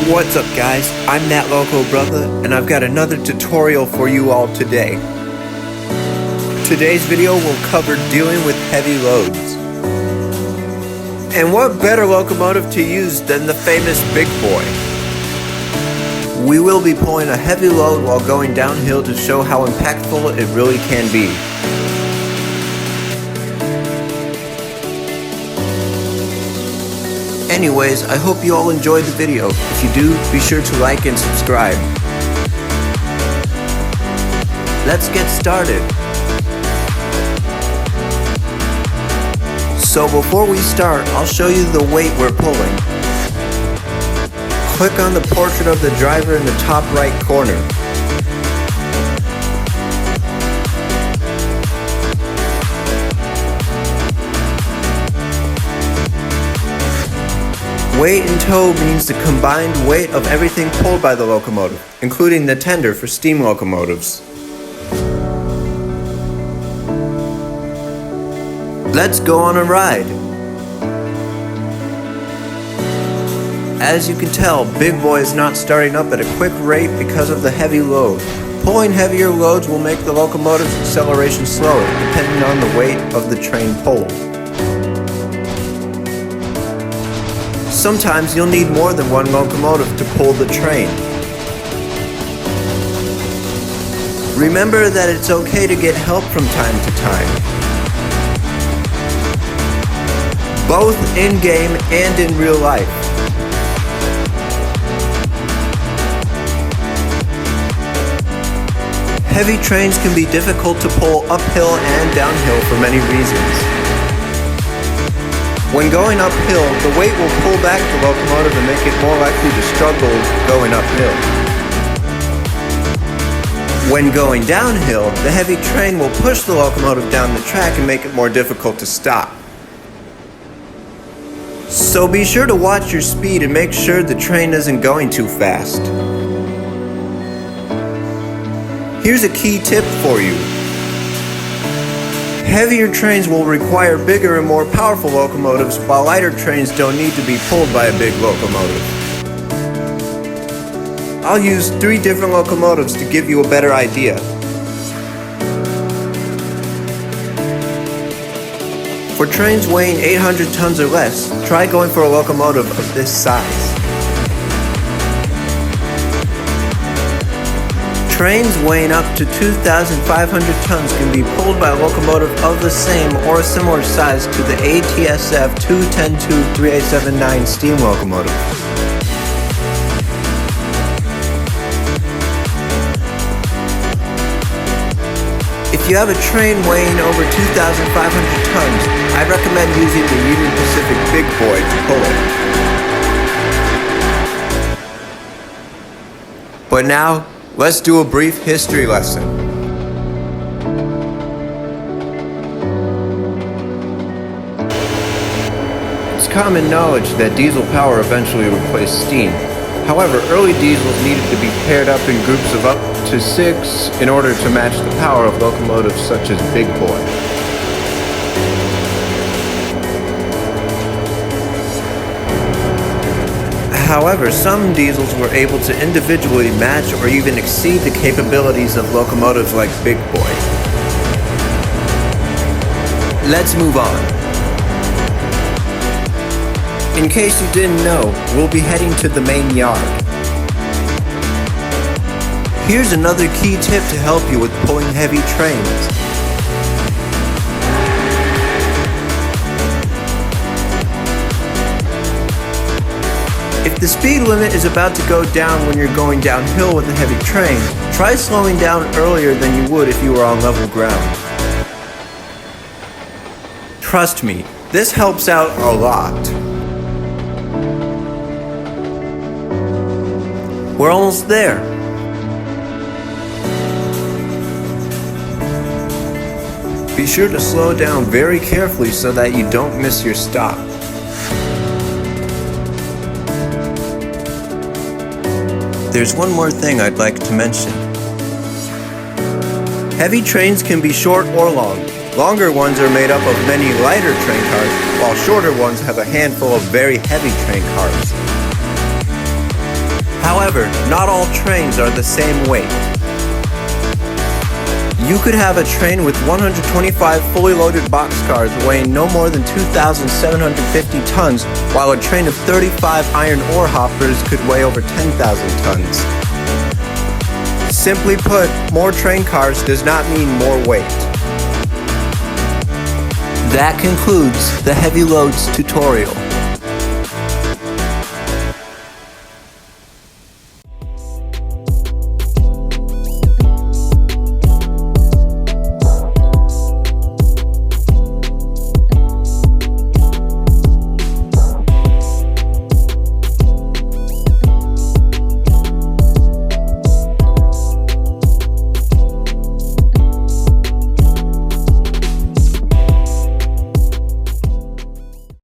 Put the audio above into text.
What's up guys, I'm that local brother and I've got another tutorial for you all today. Today's video will cover dealing with heavy loads. And what better locomotive to use than the famous Big Boy? We will be pulling a heavy load while going downhill to show how impactful it really can be. Anyways, I hope you all enjoyed the video. If you do, be sure to like and subscribe. Let's get started. So before we start, I'll show you the weight we're pulling. Click on the portrait of the driver in the top right corner. Weight in tow means the combined weight of everything pulled by the locomotive, including the tender for steam locomotives. Let's go on a ride. As you can tell, Big Boy is not starting up at a quick rate because of the heavy load. Pulling heavier loads will make the locomotive's acceleration slower, depending on the weight of the train pulled. Sometimes you'll need more than one locomotive to pull the train. Remember that it's okay to get help from time to time, both in-game and in real life. Heavy trains can be difficult to pull uphill and downhill for many reasons. When going uphill, the weight will pull back the locomotive and make it more likely to struggle going uphill. When going downhill, the heavy train will push the locomotive down the track and make it more difficult to stop. So be sure to watch your speed and make sure the train isn't going too fast. Here's a key tip for you. Heavier trains will require bigger and more powerful locomotives, while lighter trains don't need to be pulled by a big locomotive. I'll use 3 different locomotives to give you a better idea. For trains weighing 800 tons or less, try going for a locomotive of this size. Trains weighing up to 2,500 tons can be pulled by a locomotive of the same or similar size to the ATSF 210-3879 steam locomotive. If you have a train weighing over 2,500 tons, I recommend using the Union Pacific Big Boy to pull it. But now, let's do a brief history lesson. It's common knowledge that diesel power eventually replaced steam. However, early diesels needed to be paired up in groups of up to 6 in order to match the power of locomotives such as Big Boy. However, some diesels were able to individually match or even exceed the capabilities of locomotives like Big Boy. Let's move on. In case you didn't know, we'll be heading to the main yard. Here's another key tip to help you with pulling heavy trains. If the speed limit is about to go down when you're going downhill with a heavy train, try slowing down earlier than you would if you were on level ground. Trust me, this helps out a lot. We're almost there. Be sure to slow down very carefully so that you don't miss your stop. There's one more thing I'd like to mention. Heavy trains can be short or long. Longer ones are made up of many lighter train cars, while shorter ones have a handful of very heavy train cars. However, not all trains are the same weight. You could have a train with 125 fully loaded boxcars weighing no more than 2,750 tons, while a train of 35 iron ore hoppers could weigh over 10,000 tons. Simply put, more train cars does not mean more weight. That concludes the heavy loads tutorial.